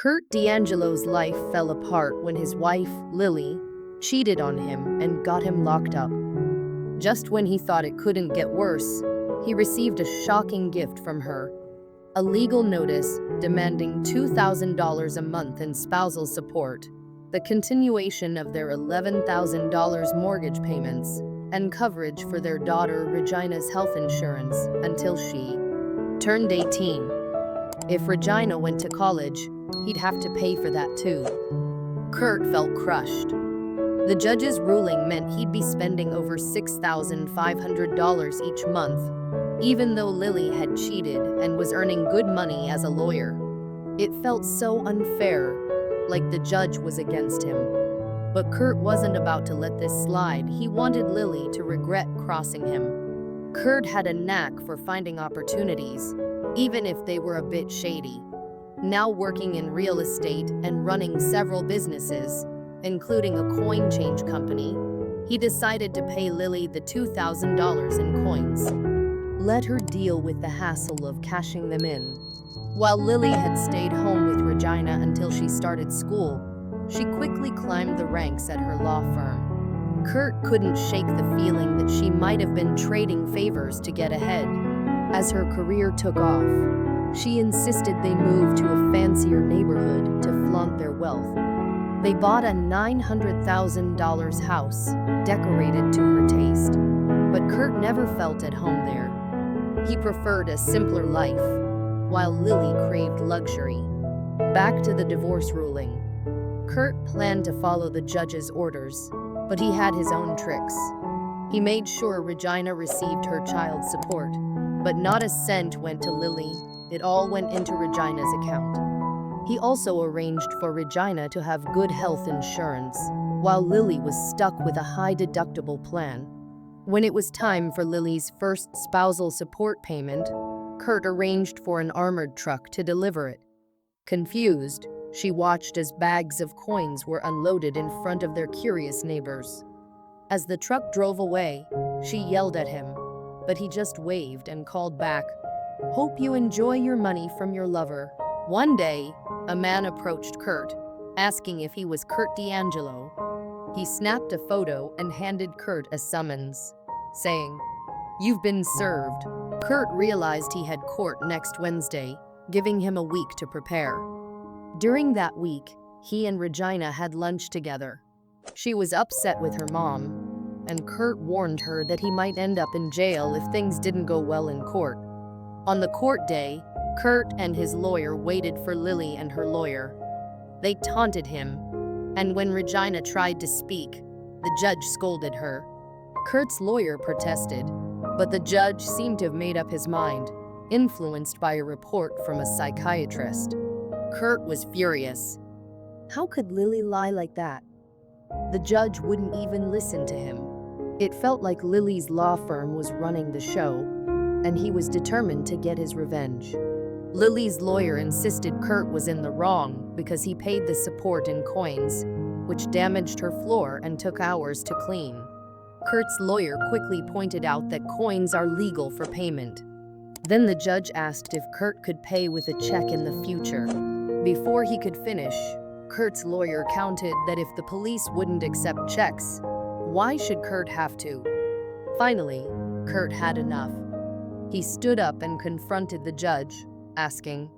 Kurt D'Angelo's life fell apart when his wife, Lily, cheated on him and got him locked up. Just when he thought it couldn't get worse, he received a shocking gift from her, a legal notice demanding $2,000 a month in spousal support, the continuation of their $11,000 mortgage payments, and coverage for their daughter Regina's health insurance until she turned 18. If Regina went to college, he'd have to pay for that too. Kurt felt crushed. The judge's ruling meant he'd be spending over $6,500 each month, even though Lily had cheated and was earning good money as a lawyer. It felt so unfair, like the judge was against him. But Kurt wasn't about to let this slide. He wanted Lily to regret crossing him. Kurt had a knack for finding opportunities, even if they were a bit shady. Now working in real estate and running several businesses, including a coin change company, he decided to pay Lily the $2,000 in coins. Let her deal with the hassle of cashing them in. While Lily had stayed home with Regina until she started school, she quickly climbed the ranks at her law firm. Kurt couldn't shake the feeling that she might have been trading favors to get ahead. As her career took off, she insisted they move to a fancier neighborhood to flaunt their wealth. They bought a $900,000 house, decorated to her taste. But Kurt never felt at home there. He preferred a simpler life, while Lily craved luxury. Back to the divorce ruling. Kurt planned to follow the judge's orders, but he had his own tricks. He made sure Regina received her child support, but not a cent went to Lily. It all went into Regina's account. He also arranged for Regina to have good health insurance, while Lily was stuck with a high-deductible plan. When it was time for Lily's first spousal support payment, Kurt arranged for an armored truck to deliver it. Confused, she watched as bags of coins were unloaded in front of their curious neighbors. As the truck drove away, she yelled at him, but he just waved and called back, "Hope you enjoy your money from your lover." One day, a man approached Kurt, asking if he was Kurt D'Angelo. He snapped a photo and handed Kurt a summons, saying, "You've been served." Kurt realized he had court next Wednesday, giving him a week to prepare. During that week, he and Regina had lunch together. She was upset with her mom, and Kurt warned her that he might end up in jail if things didn't go well in court. On the court day, Kurt and his lawyer waited for Lily and her lawyer. They taunted him, and when Regina tried to speak, the judge scolded her. Kurt's lawyer protested, but the judge seemed to have made up his mind, influenced by a report from a psychiatrist. Kurt was furious. How could Lily lie like that? The judge wouldn't even listen to him. It felt like Lily's law firm was running the show, and he was determined to get his revenge. Lily's lawyer insisted Kurt was in the wrong because he paid the support in coins, which damaged her floor and took hours to clean. Kurt's lawyer quickly pointed out that coins are legal for payment. Then the judge asked if Kurt could pay with a check in the future. Before he could finish, Kurt's lawyer countered that if the police wouldn't accept checks, why should Kurt have to? Finally, Kurt had enough. He stood up and confronted the judge, asking,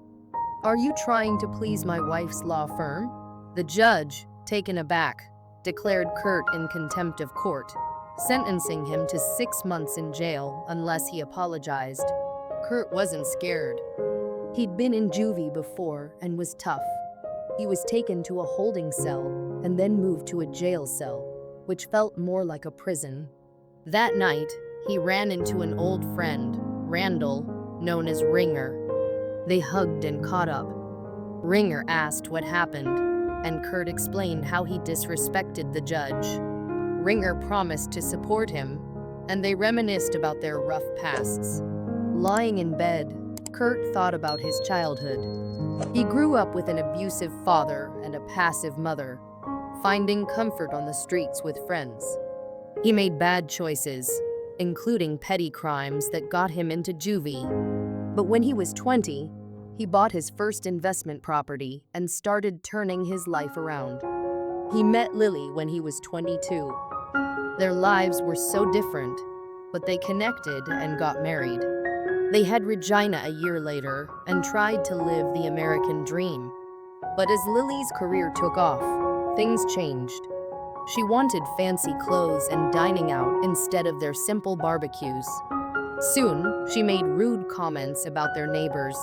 "Are you trying to please my wife's law firm?" The judge, taken aback, declared Kurt in contempt of court, sentencing him to 6 months in jail unless he apologized. Kurt wasn't scared. He'd been in juvie before and was tough. He was taken to a holding cell and then moved to a jail cell, which felt more like a prison. That night, he ran into an old friend, Randall, known as Ringer. They hugged and caught up. Ringer asked what happened, and Kurt explained how he disrespected the judge. Ringer promised to support him, and they reminisced about their rough pasts. Lying in bed, Kurt thought about his childhood. He grew up with an abusive father and a passive mother, finding comfort on the streets with friends. He made bad choices, including petty crimes that got him into juvie. But when he was 20, He bought his first investment property and started turning his life around. He met Lily when he was 22. Their lives were so different, but they connected and got married. They had Regina a year later and tried to live the American dream. But as Lily's career took off, things changed. She wanted fancy clothes and dining out instead of their simple barbecues. Soon, she made rude comments about their neighbors,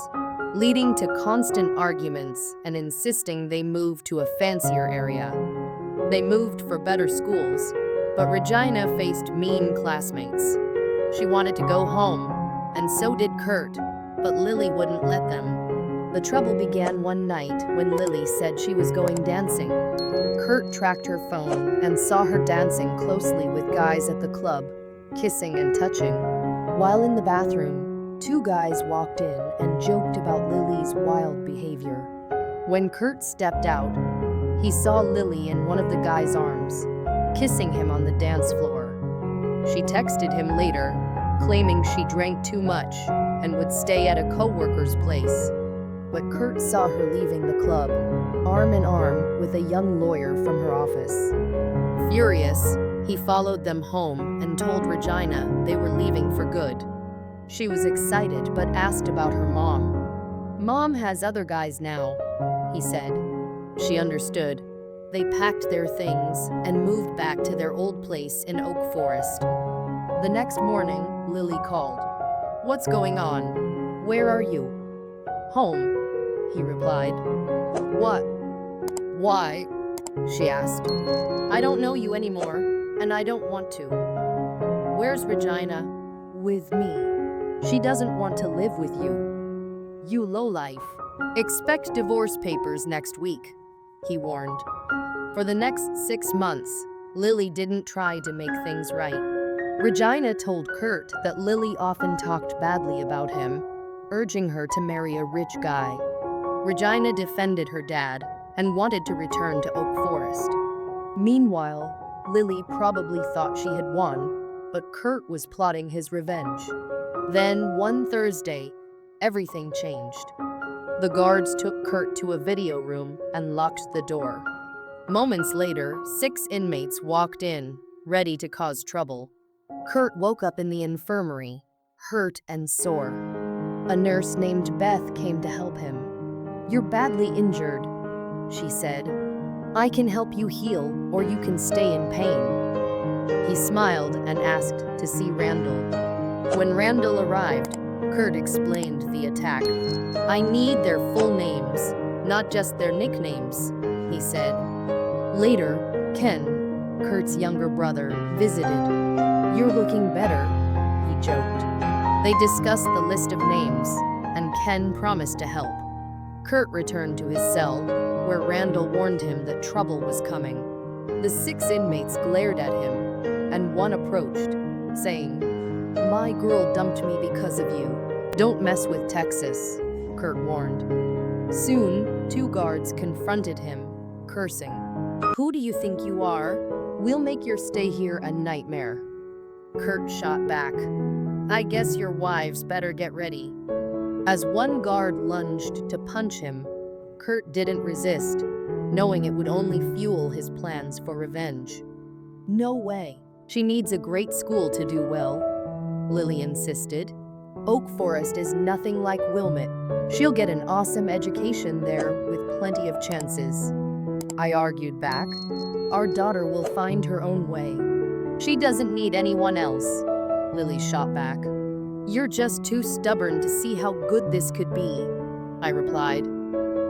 leading to constant arguments and insisting they move to a fancier area. They moved for better schools, but Regina faced mean classmates. She wanted to go home, and so did Kurt, but Lily wouldn't let them. The trouble began one night when Lily said she was going dancing. Kurt tracked her phone and saw her dancing closely with guys at the club, kissing and touching. While in the bathroom, two guys walked in and joked about Lily's wild behavior. When Kurt stepped out, he saw Lily in one of the guys' arms, kissing him on the dance floor. She texted him later, claiming she drank too much and would stay at a coworker's place. But Kurt saw her leaving the club, arm in arm with a young lawyer from her office. Furious, he followed them home and told Regina they were leaving for good. She was excited but asked about her mom. "Mom has other guys now," he said. She understood. They packed their things and moved back to their old place in Oak Forest. The next morning, Lily called. "What's going on? Where are you?" "Home," he replied. "What? Why?" she asked. "I don't know you anymore, and I don't want to." "Where's Regina?" "With me. She doesn't want to live with you." "You lowlife. Expect divorce papers next week," he warned. For the next 6 months, Lily didn't try to make things right. Regina told Kurt that Lily often talked badly about him, urging her to marry a rich guy. Regina defended her dad and wanted to return to Oak Forest. Meanwhile, Lily probably thought she had won, but Kurt was plotting his revenge. Then, one Thursday, everything changed. The guards took Kurt to a video room and locked the door. Moments later, 6 inmates walked in, ready to cause trouble. Kurt woke up in the infirmary, hurt and sore. A nurse named Beth came to help him. "You're badly injured," she said. "I can help you heal, or you can stay in pain." He smiled and asked to see Randall. When Randall arrived, Kurt explained the attack. "I need their full names, not just their nicknames," he said. Later, Ken, Kurt's younger brother, visited. "You're looking better," he joked. They discussed the list of names, and Ken promised to help. Kurt returned to his cell, where Randall warned him that trouble was coming. The 6 inmates glared at him, and one approached, saying, "My girl dumped me because of you. Don't mess with Texas," Kurt warned. Soon, 2 guards confronted him, cursing. "Who do you think you are? We'll make your stay here a nightmare." Kurt shot back. "I guess your wives better get ready." As one guard lunged to punch him, Kurt didn't resist, knowing it would only fuel his plans for revenge. "No way. She needs a great school to do well," Lily insisted. "Oak Forest is nothing like Wilmette. She'll get an awesome education there with plenty of chances." I argued back. "Our daughter will find her own way. She doesn't need anyone else," Lily shot back. "You're just too stubborn to see how good this could be," I replied.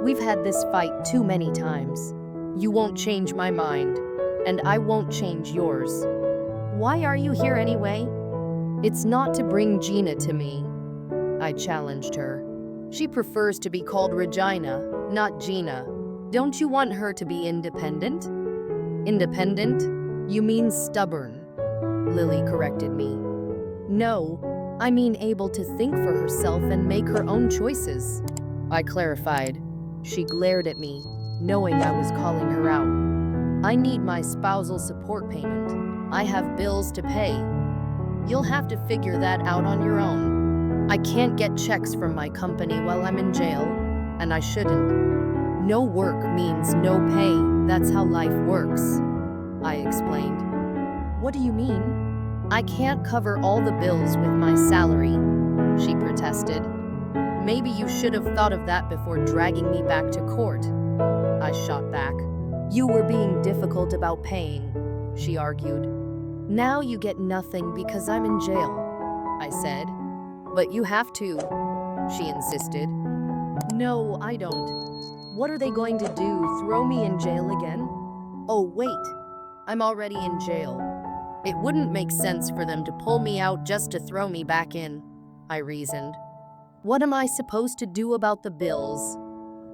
"We've had this fight too many times. You won't change my mind, and I won't change yours." "Why are you here anyway?" "It's not to bring Gina to me," I challenged her. "She prefers to be called Regina, not Gina. Don't you want her to be independent?" "Independent? You mean stubborn," Lily corrected me. "No, I mean able to think for herself and make her own choices," I clarified. She glared at me, knowing I was calling her out. "I need my spousal support payment. I have bills to pay. You'll have to figure that out on your own." I can't get checks from my company while I'm in jail, and I shouldn't. No work means no pay. That's how life works, I explained. What do you mean? I can't cover all the bills with my salary, she protested. Maybe you should have thought of that before dragging me back to court, I shot back. You were being difficult about paying, she argued. Now you get nothing because I'm in jail, I said. But you have to, she insisted. No, I don't. What are they going to do, throw me in jail again? Oh, wait, I'm already in jail. It wouldn't make sense for them to pull me out just to throw me back in, I reasoned. What am I supposed to do about the bills?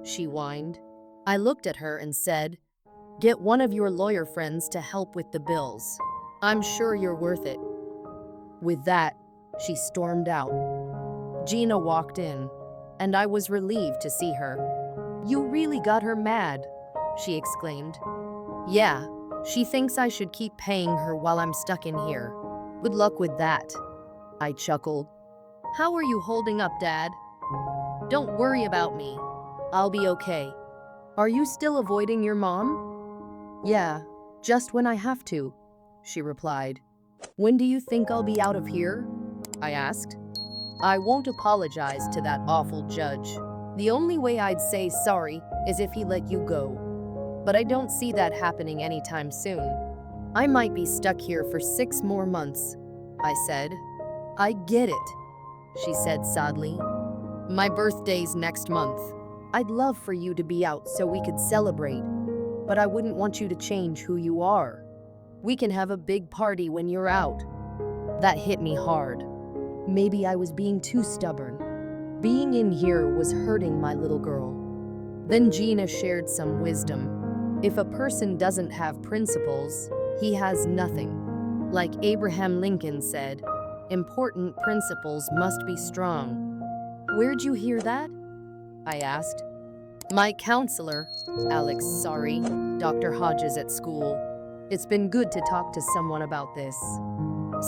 She whined. I looked at her and said, get one of your lawyer friends to help with the bills. I'm sure you're worth it. With that, she stormed out. Gina walked in, and I was relieved to see her. You really got her mad, she exclaimed. Yeah, she thinks I should keep paying her while I'm stuck in here. Good luck with that, I chuckled. How are you holding up, Dad? Don't worry about me. I'll be okay. Are you still avoiding your mom? Yeah, just when I have to, she replied. When do you think I'll be out of here? I asked. I won't apologize to that awful judge. The only way I'd say sorry is if he let you go. But I don't see that happening anytime soon. I might be stuck here for 6 more months, I said. I get it, she said sadly. My birthday's next month. I'd love for you to be out so we could celebrate, but I wouldn't want you to change who you are. We can have a big party when you're out. That hit me hard. Maybe I was being too stubborn. Being in here was hurting my little girl. Then Gina shared some wisdom. If a person doesn't have principles, he has nothing. Like Abraham Lincoln said, important principles must be strong. Where'd you hear that? I asked. My counselor, Dr. Hodges at school. It's been good to talk to someone about this.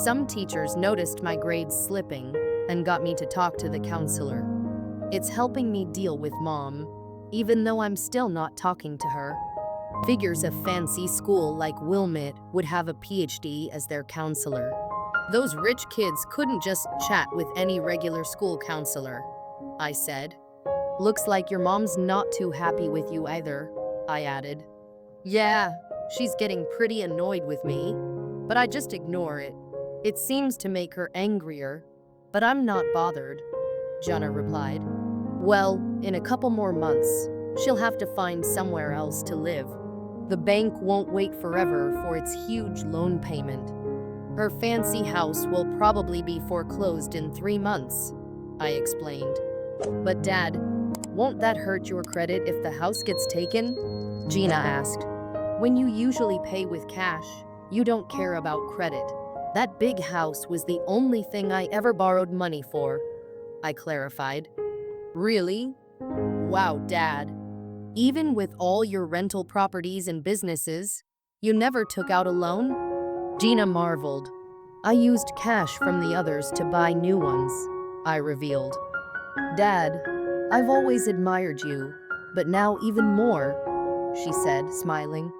Some teachers noticed my grades slipping and got me to talk to the counselor. It's helping me deal with Mom, even though I'm still not talking to her. Figures a fancy school like Wilmette would have a PhD as their counselor. Those rich kids couldn't just chat with any regular school counselor, I said. Looks like your mom's not too happy with you either, I added. Yeah, she's getting pretty annoyed with me, but I just ignore it. It seems to make her angrier, but I'm not bothered, Jenna replied. Well, in a couple more months, she'll have to find somewhere else to live. The bank won't wait forever for its huge loan payment. Her fancy house will probably be foreclosed in 3 months, I explained. But Dad, won't that hurt your credit if the house gets taken? Gina asked. When you usually pay with cash, you don't care about credit. That big house was the only thing I ever borrowed money for, I clarified. Really? Wow, Dad. Even with all your rental properties and businesses, you never took out a loan? Gina marveled. I used cash from the others to buy new ones, I revealed. Dad, I've always admired you, but now even more, she said, smiling.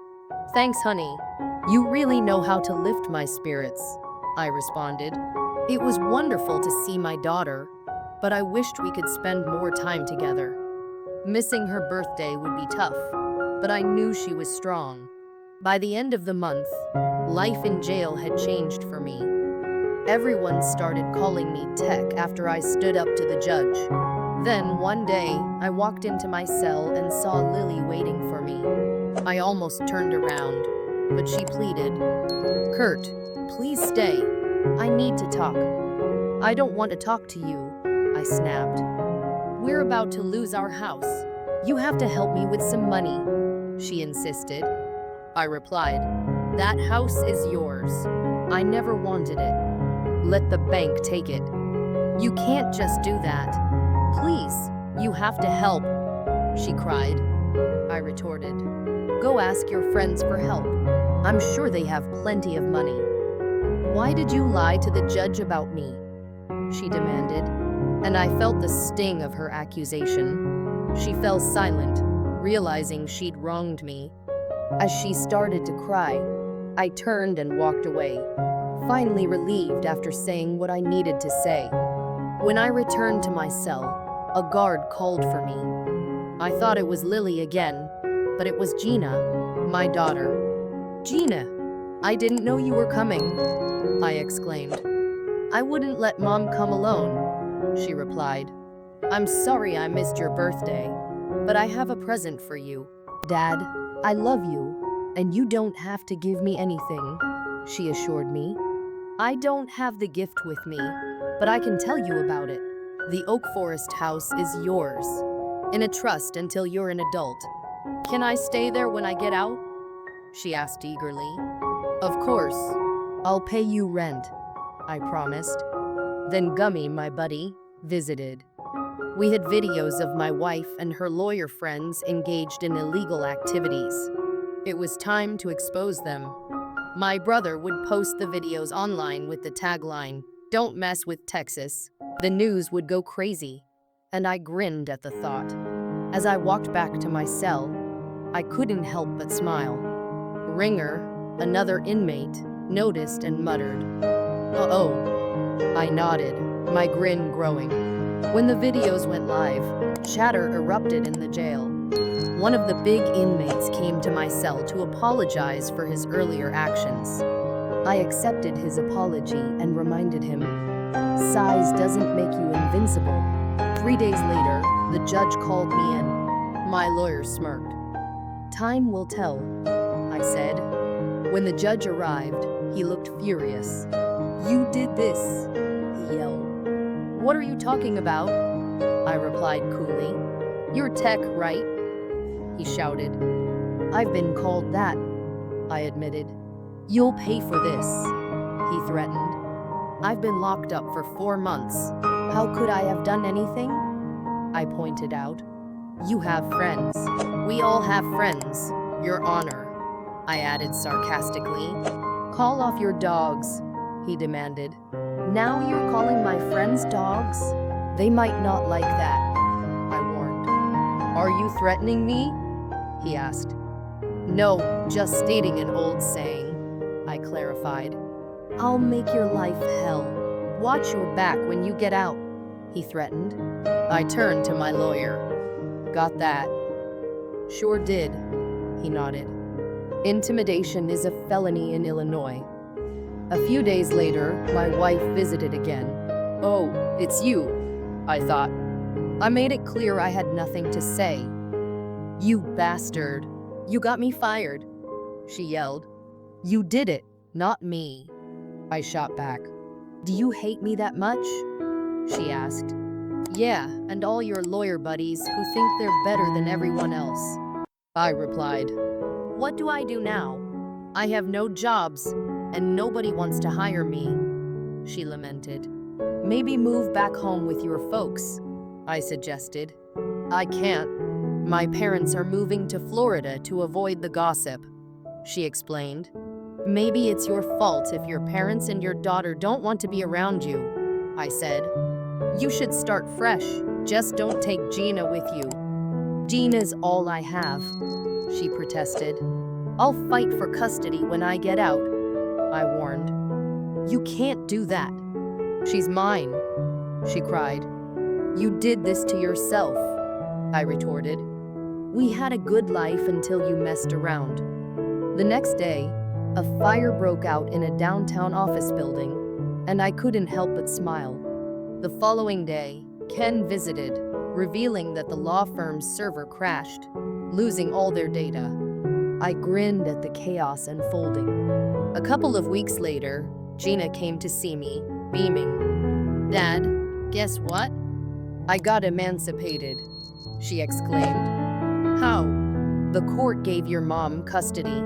Thanks, honey. You really know how to lift my spirits, I responded. It was wonderful to see my daughter, but I wished we could spend more time together. Missing her birthday would be tough, but I knew she was strong. By the end of the month, life in jail had changed for me. Everyone started calling me Tech after I stood up to the judge. Then one day, I walked into my cell and saw Lily waiting for me. I almost turned around, but she pleaded, Kurt, please stay. I need to talk. I don't want to talk to you, I snapped. We're about to lose our house. You have to help me with some money, she insisted. I replied, that house is yours. I never wanted it. Let the bank take it. You can't just do that. Please, you have to help, she cried. I retorted, go ask your friends for help. I'm sure they have plenty of money. Why did you lie to the judge about me? She demanded. and I felt the sting of her accusation. She fell silent, realizing she'd wronged me. As she started to cry, I turned and walked away, finally relieved after saying what I needed to say. When I returned to my cell, a guard called for me. I thought it was Lily again, but it was Gina, my daughter. "Gina, I didn't know you were coming," I exclaimed. "I wouldn't let Mom come alone," she replied. "I'm sorry I missed your birthday, but I have a present for you." "Dad, I love you, and you don't have to give me anything," she assured me. "I don't have the gift with me, but I can tell you about it. The Oak Forest house is yours, in a trust until you're an adult. Can I stay there when I get out?" she asked eagerly. "Of course. I'll pay you rent," I promised. Then Gummy, my buddy, visited. We had videos of my wife and her lawyer friends engaged in illegal activities. It was time to expose them. My brother would post the videos online with the tagline, "Don't mess with Texas." The news would go crazy, and I grinned at the thought. As I walked back to my cell, I couldn't help but smile. Ringer, another inmate, noticed and muttered, "Uh-oh." I nodded, my grin growing. When the videos went live, chatter erupted in the jail. One of the big inmates came to my cell to apologize for his earlier actions. I accepted his apology and reminded him, "Size doesn't make you invincible." 3 days later, the judge called me in. My lawyer smirked. "Time will tell," I said. When the judge arrived, he looked furious. "You did this," he yelled. "What are you talking about?" I replied coolly. "You're tech, right?" he shouted. "I've been called that," I admitted. "You'll pay for this," he threatened. "I've been locked up for 4 months. How could I have done anything?" I pointed out. "You have friends. We all have friends, Your Honor," I added sarcastically. "Call off your dogs," he demanded. "Now you're calling my friends dogs? They might not like that," I warned. "Are you threatening me?" he asked. "No, just stating an old saying," I clarified. "I'll make your life hell. Watch your back when you get out," he threatened. I turned to my lawyer. "Got that?" "Sure did," he nodded. Intimidation is a felony in Illinois. A few days later, my wife visited again. "Oh, it's you," I thought. I made it clear I had nothing to say. "You bastard. You got me fired," she yelled. "You did it, not me," I shot back. "Do you hate me that much?" she asked. "Yeah, and all your lawyer buddies who think they're better than everyone else," I replied. "What do I do now? I have no jobs, and nobody wants to hire me," she lamented. "Maybe move back home with your folks," I suggested. "I can't. My parents are moving to Florida to avoid the gossip," she explained. "Maybe it's your fault if your parents and your daughter don't want to be around you," I said. "You should start fresh. Just don't take Gina with you." "Gina's all I have," she protested. "I'll fight for custody when I get out," I warned. "You can't do that. She's mine," she cried. "You did this to yourself," I retorted. "We had a good life until you messed around." The next day, a fire broke out in a downtown office building, and I couldn't help but smile. The following day, Ken visited, revealing that the law firm's server crashed, losing all their data. I grinned at the chaos unfolding. A couple of weeks later, Gina came to see me, beaming. "Dad, guess what? I got emancipated," she exclaimed. "How?" "The court gave your mom custody,"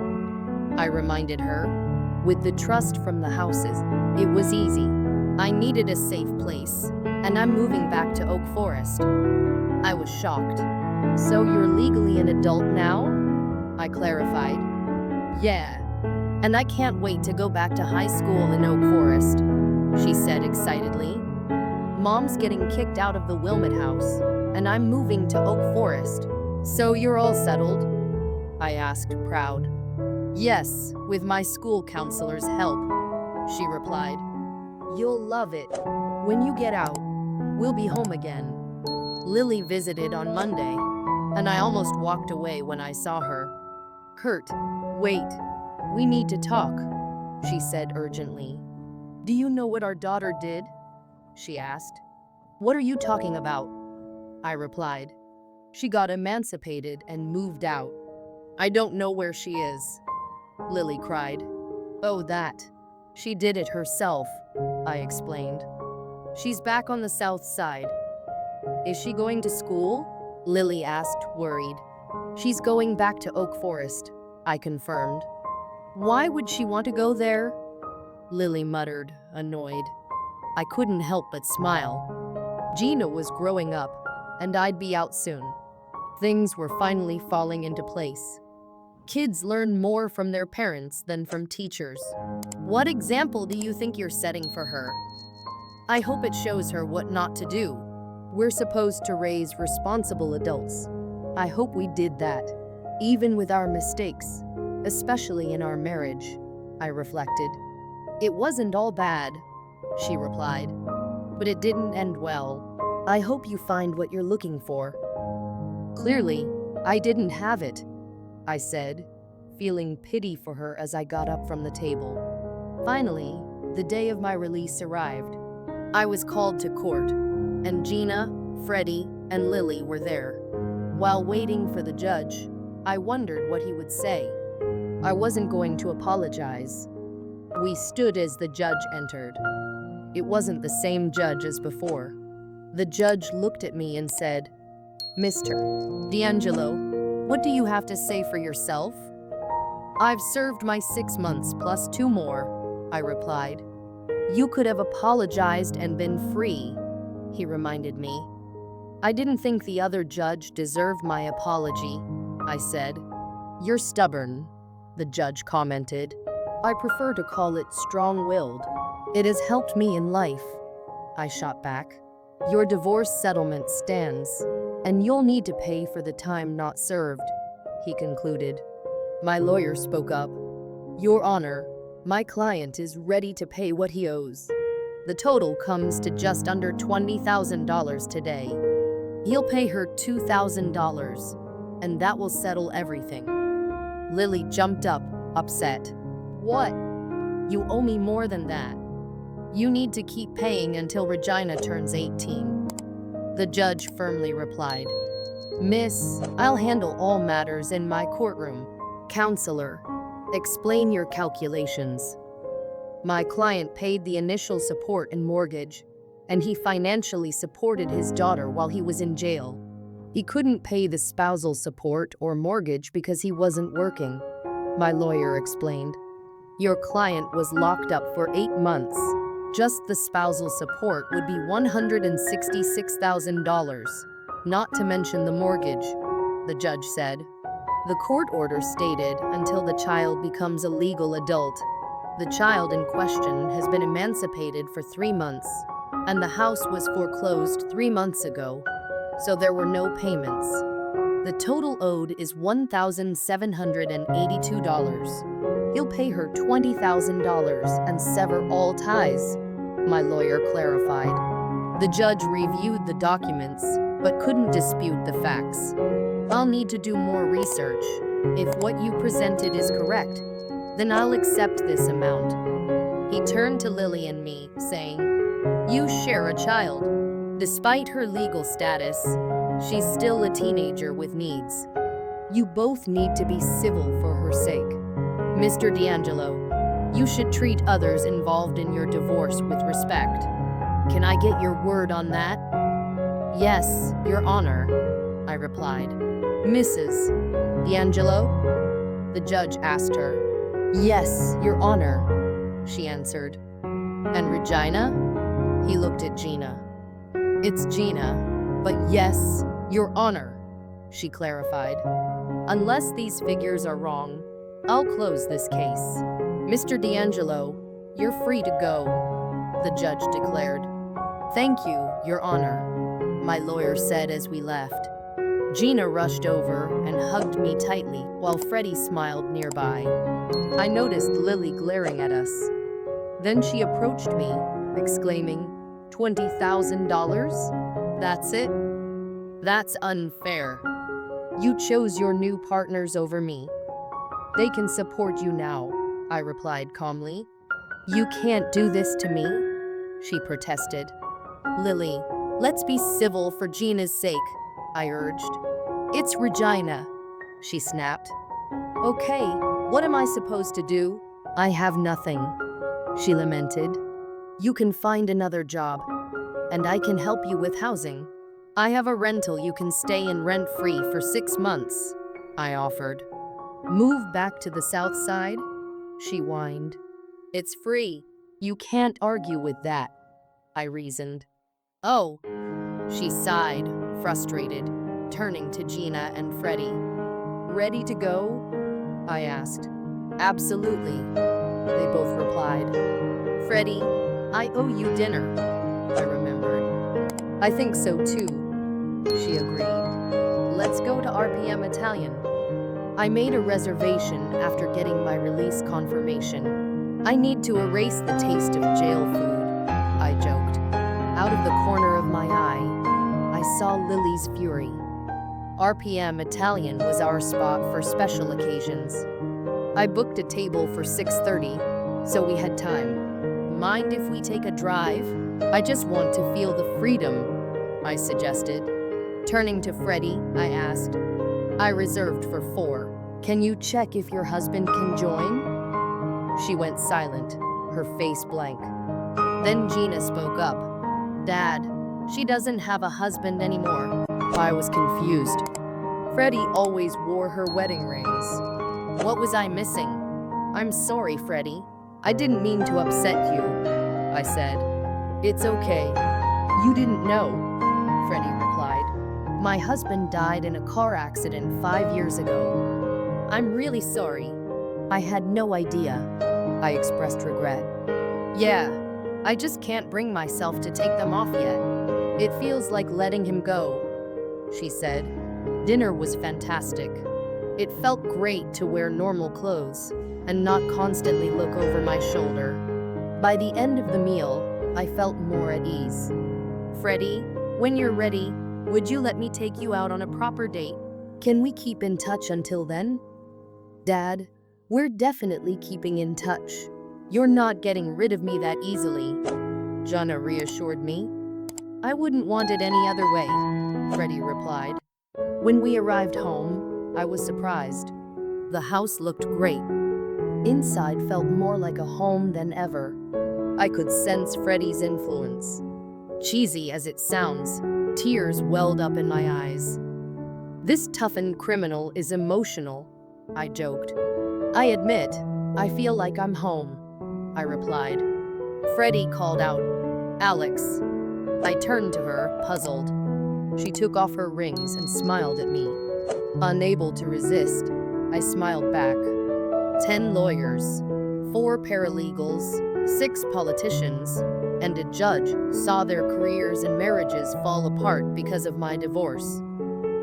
I reminded her. "With the trust from the houses, it was easy. I needed a safe place, and I'm moving back to Oak Forest." I was shocked. "So you're legally an adult now?" I clarified. "Yeah, and I can't wait to go back to high school in Oak Forest," she said excitedly. Mom's getting kicked out of the Wilmot house, and I'm moving to Oak Forest. So you're all settled? I asked, proud. Yes, with my school counselor's help, she replied. You'll love it. When you get out, we'll be home again. Lily visited on Monday, and I almost walked away when I saw her. Kurt, wait. We need to talk, she said urgently. Do you know what our daughter did? She asked. What are you talking about? I replied. She got emancipated and moved out. I don't know where she is, Lily cried. Oh, that. She did it herself, I explained. She's back on the south side. Is she going to school? Lily asked, worried. She's going back to Oak Forest, I confirmed. Why would she want to go there? Lily muttered, annoyed. I couldn't help but smile. Gina was growing up, and I'd be out soon. Things were finally falling into place. Kids learn more from their parents than from teachers. What example do you think you're setting for her? I hope it shows her what not to do. We're supposed to raise responsible adults. I hope we did that, even with our mistakes, especially in our marriage, I reflected. It wasn't all bad, she replied, but it didn't end well. I hope you find what you're looking for. Clearly, I didn't have it, I said, feeling pity for her as I got up from the table. Finally, the day of my release arrived. I was called to court, and Gina, Freddie, and Lily were there. While waiting for the judge, I wondered what he would say. I wasn't going to apologize. We stood as the judge entered. It wasn't the same judge as before. The judge looked at me and said, Mr. D'Angelo, what do you have to say for yourself? I've served my 6 months plus 2 more, I replied. You could have apologized and been free, he reminded me. I didn't think the other judge deserved my apology, I said. You're stubborn, the judge commented. I prefer to call it strong-willed. It has helped me in life, I shot back. Your divorce settlement stands, and you'll need to pay for the time not served, he concluded. My lawyer spoke up. Your Honor, my client is ready to pay what he owes. The total comes to just under $20,000 today. He'll pay her $2,000, and that will settle everything. Lily jumped up, upset. What? You owe me more than that. You need to keep paying until Regina turns 18. The judge firmly replied. Miss, I'll handle all matters in my courtroom. Counselor, explain your calculations. My client paid the initial support and mortgage, and he financially supported his daughter while he was in jail. He couldn't pay the spousal support or mortgage because he wasn't working, my lawyer explained. Your client was locked up for 8 months. Just the spousal support would be $166,000, not to mention the mortgage, the judge said. The court order stated until the child becomes a legal adult. The child in question has been emancipated for 3 months, and the house was foreclosed 3 months ago, so there were no payments. The total owed is $1,782. He'll pay her $20,000 and sever all ties, my lawyer clarified. The judge reviewed the documents, but couldn't dispute the facts. I'll need to do more research. If what you presented is correct, then I'll accept this amount. He turned to Lily and me, saying, You share a child. Despite her legal status, she's still a teenager with needs. You both need to be civil for her sake. Mr. D'Angelo, you should treat others involved in your divorce with respect. Can I get your word on that? Yes, Your Honor, I replied. Mrs. D'Angelo? The judge asked her. Yes, Your Honor, she answered. And Regina? He looked at Gina. It's Gina, but yes, Your Honor, she clarified. Unless these figures are wrong, I'll close this case. Mr. D'Angelo, you're free to go, the judge declared. Thank you, Your Honor, my lawyer said as we left. Gina rushed over and hugged me tightly while Freddie smiled nearby. I noticed Lily glaring at us. Then she approached me, exclaiming, $20,000? That's it? That's unfair. You chose your new partners over me. They can support you now, I replied calmly. You can't do this to me, she protested. Lily, let's be civil for Gina's sake, I urged. It's Regina, she snapped. Okay, what am I supposed to do? I have nothing, she lamented. You can find another job, and I can help you with housing. I have a rental you can stay in rent-free for 6 months, I offered. Move back to the south side? She whined. It's free. You can't argue with that, I reasoned. Oh, she sighed, frustrated, turning to Gina and Freddie. Ready to go? I asked. Absolutely, they both replied. Freddie, I owe you dinner, I remembered. I think so too, she agreed. Let's go to RPM Italian. I made a reservation after getting my release confirmation. I need to erase the taste of jail food, I joked. Out of the corner of my eye, I saw Lily's fury. RPM Italian was our spot for special occasions. I booked a table for 6:30, so we had time. Mind if we take a drive? I just want to feel the freedom, I suggested. Turning to Freddie, I asked, I reserved for 4. Can you check if your husband can join? She went silent, her face blank. Then Gina spoke up. Dad, she doesn't have a husband anymore. I was confused. Freddie always wore her wedding rings. What was I missing? I'm sorry, Freddie. I didn't mean to upset you, I said. It's okay. You didn't know, Freddie replied. My husband died in a car accident 5 years ago. I'm really sorry. I had no idea, I expressed regret. Yeah, I just can't bring myself to take them off yet. It feels like letting him go, she said. Dinner was fantastic. It felt great to wear normal clothes and not constantly look over my shoulder. By the end of the meal, I felt more at ease. Freddie, when you're ready, would you let me take you out on a proper date? Can we keep in touch until then? Dad, we're definitely keeping in touch. You're not getting rid of me that easily, Jana reassured me. I wouldn't want it any other way, Freddie replied. When we arrived home, I was surprised. The house looked great. Inside felt more like a home than ever. I could sense Freddie's influence. Cheesy as it sounds, tears welled up in my eyes. This toughened criminal is emotional, I joked. I admit, I feel like I'm home, I replied. Freddie called out, Alex. I turned to her, puzzled. She took off her rings and smiled at me. Unable to resist, I smiled back. 10 lawyers, 4 paralegals, 6 politicians, and a judge saw their careers and marriages fall apart because of my divorce.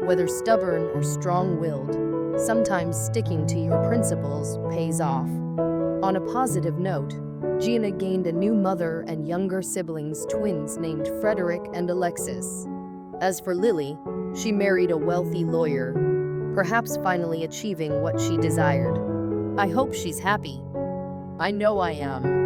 Whether stubborn or strong-willed, sometimes sticking to your principles pays off. On a positive note, Gina gained a new mother and younger siblings, twins named Frederick and Alexis. As for Lily, she married a wealthy lawyer, perhaps finally achieving what she desired. I hope she's happy. I know I am.